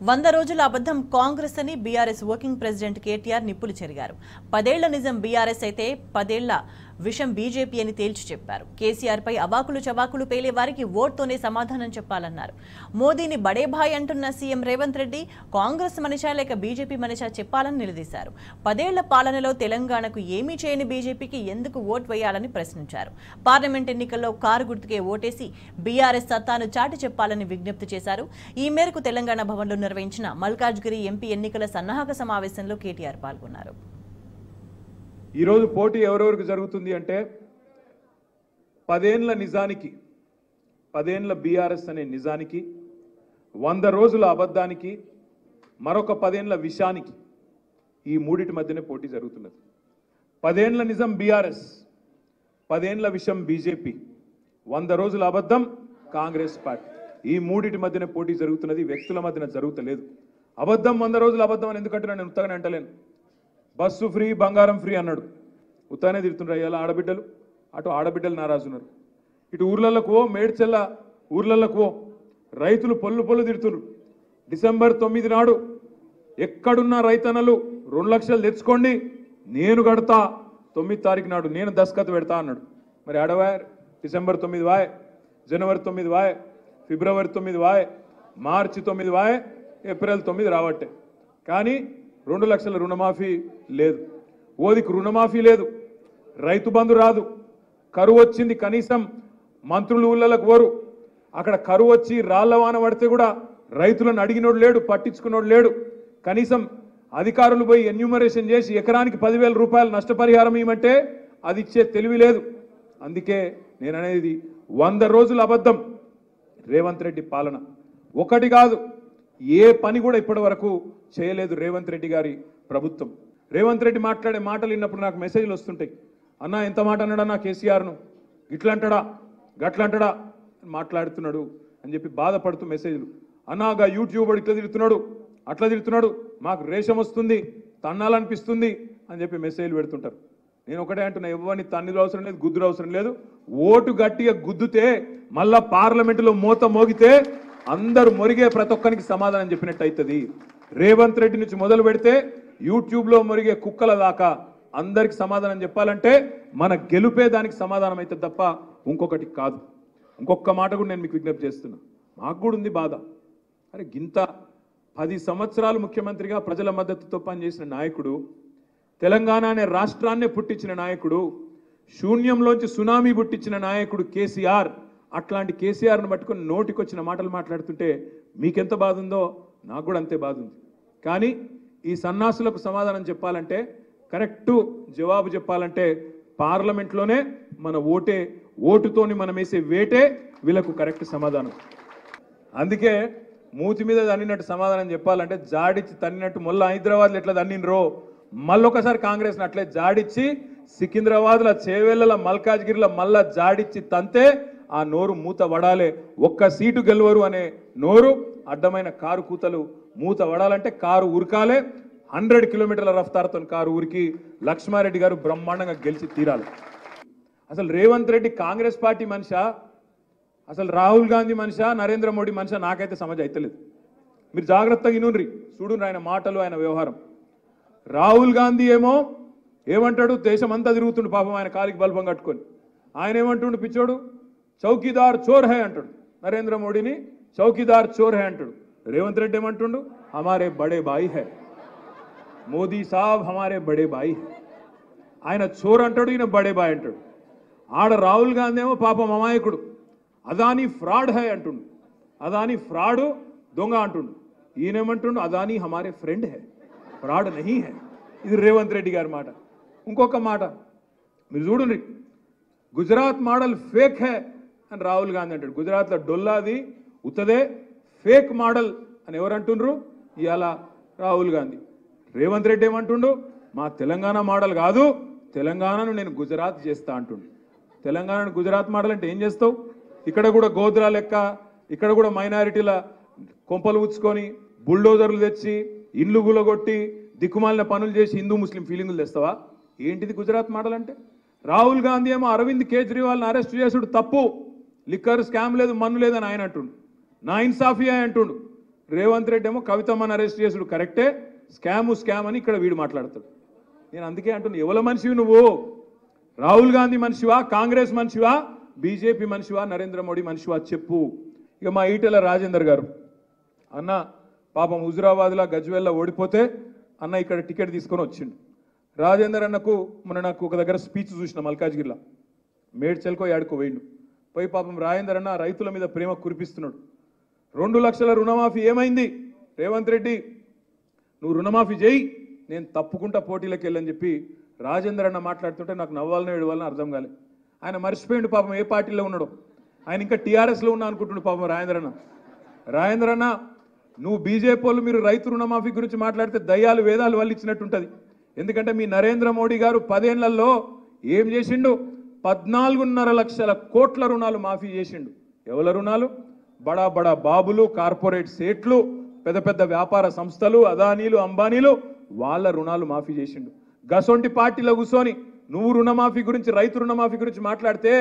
100 రోజుల అబద్ధం కాంగ్రెస్ అని బీఆర్ఎస్ వర్కింగ్ ప్రెసిడెంట్ కేటీఆర్ నిప్పులు చెరిగారు. 10 ఏళ్ల నిజం బీఆర్ఎస్ అయితే 10 ఏళ్ల విషం బీజేపీ అని తేల్చి చెప్పారు. కేసీఆర్ పై అవాకులు చవాకులు పేలే వారికి ఓట్తోనే సమాధానం చెప్పాలన్నారు. మోదీని బడే భాయ్ అంటున్న సీఎం రేవంత్ రెడ్డి కాంగ్రెస్ మనిషా లేక బీజేపీ మనిషా చెప్పాలని నిలదీశారు. 10 ఏళ్ల పాలనలో తెలంగాణకు ఏమీ చేయని బీజేపీకి ఎందుకు ఓటు వేయాలని ప్రశ్నించారు. పార్లమెంట్ ఎన్నికల్లో కారు గుర్తుకే ఓటేసి బీఆర్ఎస్ సత్తాను చాటి చెప్పాలని విజ్ఞప్తి చేశారు. ఈ మేరకు తెలంగాణ భవన్లో నిర్వహించిన మల్కాజ్గిరి ఎంపీ ఎన్నికల సన్నాహక సమావేశంలో కేటీఆర్ పాల్గొన్నారు. ఈ రోజు పోటీ ఎవరెవరికి జరుగుతుంది అంటే 10 ఏళ్ల నిజానికి, 10 ఏళ్ల బీఆర్ఎస్ అనే నిజానికి, 100 రోజుల అబద్ధానికి, మరొక 10 ఏళ్ల విషానికి, ఈ మూడిటి మధ్యనే పోటీ జరుగుతున్నది. 10 ఏళ్ల నిజం బీఆర్ఎస్, 10 ఏళ్ల విషం బీజేపీ, 100 రోజుల అబద్ధం కాంగ్రెస్ పార్టీ. ఈ మూడిటి మధ్యనే పోటీ జరుగుతున్నది, వ్యక్తుల మధ్యన జరుగుతలేదు. అబద్ధం 100 రోజుల అబద్ధం అని ఎందుకంటే నేను ఉత్తగానే అంటలేను. బస్సు ఫ్రీ, బంగారం ఫ్రీ అన్నాడు, ఉత్తగానే తిడుతుండ్రు. అయ్యాల ఆడబిడ్డలు, అటు ఆడబిడ్డలు నారాజున్నారు, ఇటు ఊర్లలకు మేడ్చెల్ల ఊర్లలకు రైతులు పొల్లు పొల్లు తిడుతున్నారు. డిసెంబర్ 9 నాడు ఎక్కడున్న రైతన్నలు 2 లక్షలు తెచ్చుకోండి, నేను కడతా, 9 తారీఖు నాడు నేను దస్కత్ పెడతా అన్నాడు. మరి ఆడవాయ్ డిసెంబర్ 9 వాయ్, జనవరి 9 వాయ్, ఫిబ్రవరి 9 వాయ్, మార్చి 9 వాయ్, ఏప్రిల్ 9 రావట్టే. కానీ 2 లక్షల రుణమాఫీ లేదు, ఓదికి రుణమాఫీ లేదు, రైతు బంధు రాదు, కరువు వచ్చింది. కనీసం మంత్రులు ఊళ్ళకు పోరు, అక్కడ కరువు వచ్చి రాళ్లవాన పడితే కూడా రైతులను అడిగినోడు లేడు, పట్టించుకున్నోడు లేడు. కనీసం అధికారులు పోయి ఎన్యూమరేషన్ చేసి ఎకరానికి 10,000 రూపాయలు నష్టపరిహారం ఇవ్వమంటే అది ఇచ్చే తెలివి లేదు. అందుకే నేను అనేది 100 రోజుల అబద్ధం రేవంత్ రెడ్డి పాలన. ఒకటి కాదు, ఏ పని కూడా ఇప్పటి వరకు చేయలేదు రేవంత్ రెడ్డి గారి ప్రభుత్వం. రేవంత్ రెడ్డి మాట్లాడే మాటలు విన్నప్పుడు నాకు మెసేజ్లు వస్తుంటాయి. అన్నా ఎంత మాట అన్నాడన్నా కేసీఆర్ను, ఇట్లంటాడా గట్లంటాడా మాట్లాడుతున్నాడు అని చెప్పి బాధపడుతూ మెసేజ్లు. అన్నాగా యూట్యూబ్ ఇట్లా తిడుతున్నాడు, అట్లా తిడుతున్నాడు, మాకు రేషం వస్తుంది, తన్నాలనిపిస్తుంది అని చెప్పి మెసేజ్లు పెడుతుంటారు. నేను ఒకటే అంటున్నా, ఎవరిని తన్నులు అవసరం లేదు, గుద్దులు అవసరం లేదు. ఓటు గట్టిగా గుద్దుతే మళ్ళా పార్లమెంటులో మోత మోగితే అందరూ మొరిగే ప్రతి ఒక్కరికి సమాధానం చెప్పినట్టు అవుతుంది. రేవంత్ రెడ్డి నుంచి మొదలు పెడితే యూట్యూబ్లో మొరిగే కుక్కల దాకా అందరికి సమాధానం చెప్పాలంటే మన గెలుపే దానికి సమాధానం అవుతుంది తప్ప ఇంకొకటి కాదు. ఇంకొక మాట కూడా నేను మీకు విజ్ఞప్తి చేస్తున్నా, మాకు కూడా ఉంది బాధ. అరే గింత 10 సంవత్సరాలు ముఖ్యమంత్రిగా ప్రజల మద్దతుతో పనిచేసిన నాయకుడు, తెలంగాణ అనే రాష్ట్రాన్నే పుట్టించిన నాయకుడు, శూన్యంలోంచి సునామీ పుట్టించిన నాయకుడు కేసీఆర్. అట్లాంటి కేసీఆర్ను పట్టుకొని నోటికొచ్చిన మాటలు మాట్లాడుతుంటే మీకెంత బాధ ఉందో నాకు కూడా అంతే బాధ ఉంది. కానీ ఈ సన్నాసులకు సమాధానం చెప్పాలంటే, కరెక్టు జవాబు చెప్పాలంటే పార్లమెంట్లోనే మన ఓటుతోని మనం వేసే వేటే వీళ్ళకు కరెక్ట్ సమాధానం. అందుకే మూతి మీద తన్నినట్టు సమాధానం చెప్పాలంటే జాడిచ్చి తన్నినట్టు మొల్ల హైదరాబాద్లో ఎట్లా తన్నినరో మళ్ళొకసారి కాంగ్రెస్ని అట్లే జాడిచ్చి సికింద్రాబాద్లో, చేవెళ్ళ, మల్కాజ్గిరిలో మళ్ళా జాడిచ్చి తంతే ఆ నోరు మూత వడాలే. ఒక్క సీటు గెలవరు అనే నోరు, అడ్డమైన కారు కూతలు మూత వడాలంటే కారు ఉరకాలే. 100 కిలోమీటర్ల రఫ్తారుతో కారు ఊరికి లక్ష్మారెడ్డి గారు బ్రహ్మాండంగా గెలిచి తీరాలి. అసలు రేవంత్ రెడ్డి కాంగ్రెస్ పార్టీ మనిషా, అసలు రాహుల్ గాంధీ మనిషా, నరేంద్ర మోడీ మనిషా నాకైతే సమజ్ అయితలేదు. మీరు జాగ్రత్తగా వినుండ్రి, చూడుండ్రి ఆయన మాటలు, ఆయన వ్యవహారం. రాహుల్ గాంధీ ఏమంటాడు, దేశం అంతా తిరుగుతుండు పాపం ఆయన కాలికి బల్బం కట్టుకొని. ఆయన ఏమంటుండు పిచ్చోడు, చౌకీదార్ చోర్ హై అంటాడు. నరేంద్ర మోడీని చౌకీదార్ చోర్ హై అంటాడు. రేవంత్ రెడ్డి ఏమంటుండు, హమారే బడే బాయి హై, మోదీ సాబ్ హమారే బడే బాయి హై. ఆయన చోర్ అంటాడు, ఈయన బడే బాయ్ అంటాడు. ఆడ రాహుల్ గాంధీ ఏమో పాపం అమాయకుడు, అదానీ ఫ్రాడ్ హై అంటుండు, అదానీ ఫ్రాడు దొంగ అంటుండు. ఈయనేమంటుండు, అదానీ హమారే ఫ్రెండ్ హై, ఫ్రాడ్ నహీ హై. ఇది రేవంత్ రెడ్డి గారి మాట. ఇంకొక మాట మీరు చూడండి, గుజరాత్ మోడల్ ఫేక్ హై అని రాహుల్ గాంధీ అంటాడు. గుజరాత్లో డొల్లాది ఉత్తదే ఫేక్ మోడల్ అని ఎవరు అంటుండ్రు? ఇవాళ రాహుల్ గాంధీ. రేవంత్ రెడ్డి ఏమంటుండు, మా తెలంగాణ మోడల్ కాదు, తెలంగాణను నేను గుజరాత్ చేస్తా అంటుండు. తెలంగాణను గుజరాత్ మోడల్ అంటే ఏం చేస్తావు? ఇక్కడ కూడా గోద్రా లెక్క, ఇక్కడ కూడా మైనారిటీల కొంపలు ఉచ్చుకొని బుల్డోజర్లు తెచ్చి ఇండ్లు గులగొట్టి దిక్కుమాలిన పనులు చేసి హిందూ ముస్లిం ఫీలింగులు తెస్తావా? ఏంటిది గుజరాత్ మోడల్ అంటే? రాహుల్ గాంధీ ఏమో అరవింద్ కేజ్రీవాల్ని అరెస్ట్ చేసుడు తప్పు, లిక్కర్ స్కామ్ లేదు, మన్ను లేదని ఆయన అంటుండు. నా ఇన్సాఫియా అంటుండు. రేవంత్ రెడ్డి ఏమో కవితమ్మని అరెస్ట్ చేసుడు కరెక్టే, స్కామ్ అని ఇక్కడ వీడు మాట్లాడతాడు. నేను అందుకే అంటున్నా, ఎవల మనిషివి నువ్వు? రాహుల్ గాంధీ మనిషివా, కాంగ్రెస్ మనిషివా, బీజేపీ మనిషివా, నరేంద్ర మోడీ మనిషివా చెప్పు. ఇక మా ఈటెల రాజేందర్ గారు అన్న పాపం హుజురాబాద్లో గజ్వేల్లో ఓడిపోతే అన్న ఇక్కడ టికెట్ తీసుకొని వచ్చిండు. రాజేందర్ అన్నకు మొన్న నాకు ఒక దగ్గర స్పీచ్ చూసిన మల్కాజ్గిరిలో, మేడ్చల్కో యాడుకో వేయండు. పోయి పాపం రాజేందర్ అన్న రైతుల మీద ప్రేమ కురిపిస్తున్నాడు. 2 లక్షల రుణమాఫీ ఏమైంది? రేవంత్ రెడ్డి నువ్వు రుణమాఫీ చేయి, నేను తప్పుకుంటా పోటీలకు వెళ్ళని చెప్పి రాజేందర్ అన్న మాట్లాడుతుంటే నాకు నవ్వాలనో ఏడవాలని అర్థం కాలేదు. ఆయన మర్చిపోయిండు పాపం ఏ పార్టీలో ఉన్నాడో. ఆయన ఇంకా టీఆర్ఎస్లో ఉన్నా అనుకుంటుండు పాపం రాజేందర్ అన్న నువ్వు బీజేపీ వాళ్ళు మీరు రైతు రుణమాఫీ గురించి మాట్లాడితే దయ్యాలు వేదాలు వాళ్ళు ఇచ్చినట్టుంటుంది. ఎందుకంటే మీ నరేంద్ర మోడీ గారు 10 ఏళ్లలో ఏం చేసిండు? 14.5 లక్షల కోట్ల రుణాలు మాఫీ చేసిండు. ఎవల రుణాలు? బడా బడా బాబులు, కార్పొరేట్ సేట్లు, పెద్ద పెద్ద వ్యాపార సంస్థలు, అదానీలు, అంబానీలు, వాళ్ళ రుణాలు మాఫీ చేసిండు. గసొంటి పార్టీలో కూర్చొని నువ్వు రుణమాఫీ గురించి, రైతు రుణమాఫీ గురించి మాట్లాడితే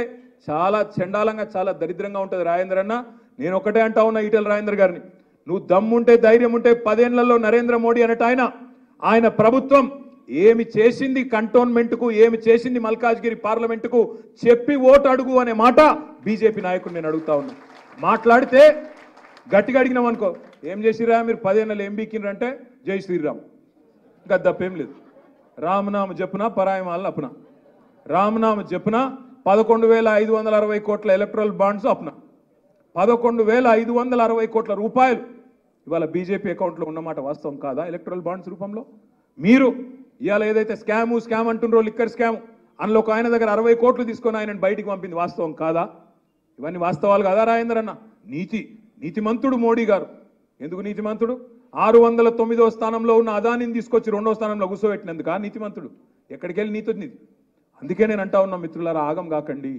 చాలా చండాలంగా, చాలా దరిద్రంగా ఉంటుంది రాజేందర్ అన్న. నేను ఒకటే అంటా ఉన్నా ఈటెల రాజేందర్ గారిని, నువ్వు దమ్ముంటే ధైర్యం ఉంటే 10 ఏళ్లలో నరేంద్ర మోడీ అనట ఆయన ప్రభుత్వం ఏమి చేసింది కంటోన్మెంట్కు, ఏమి చేసింది మల్కాజ్గిరి పార్లమెంటుకు చెప్పి ఓటు అడుగు అనే మాట బీజేపీ నాయకుడు నేను అడుగుతా ఉన్నా. మాట్లాడితే గట్టిగా అడిగినాం అనుకో, ఏం చేసిరా మీరు 10 ఏళ్ళు ఏం బీకిండ్రంటే జై శ్రీరామ్, ఇంకా దప్పేం లేదు. రామనామ జపున పరాయమాలను అప్పున, రామనామ జపున 11,560 కోట్ల ఎలక్ట్రల్ బాండ్స్ అప్పున, 11,560 కోట్ల రూపాయలు ఇవాళ బీజేపీ అకౌంట్లో ఉన్నమాట వాస్తవం కాదా? ఎలక్ట్రల్ బాండ్స్ రూపంలో మీరు ఇవాళ ఏదైతే స్కామ్ అంటుండ్రో, లిక్కర్ స్కామ్, అందులో ఒక ఆయన దగ్గర 60 కోట్లు తీసుకొని ఆయనను బయటికి పంపింది వాస్తవం కాదా? ఇవన్నీ వాస్తవాలు కాదా రాజేందర్ అన్న? నీతిమంతుడు మోడీ గారు. ఎందుకు నీతిమంతుడు? 609వ స్థానంలో ఉన్న అదానిని తీసుకొచ్చి 2వ స్థానంలో కూర్చోబెట్టినందుక నీతిమంతుడు? ఎక్కడికి వెళ్ళి నీతి? అందుకే నేను అంటా ఉన్నా మిత్రులారా, ఆగం కాకండి.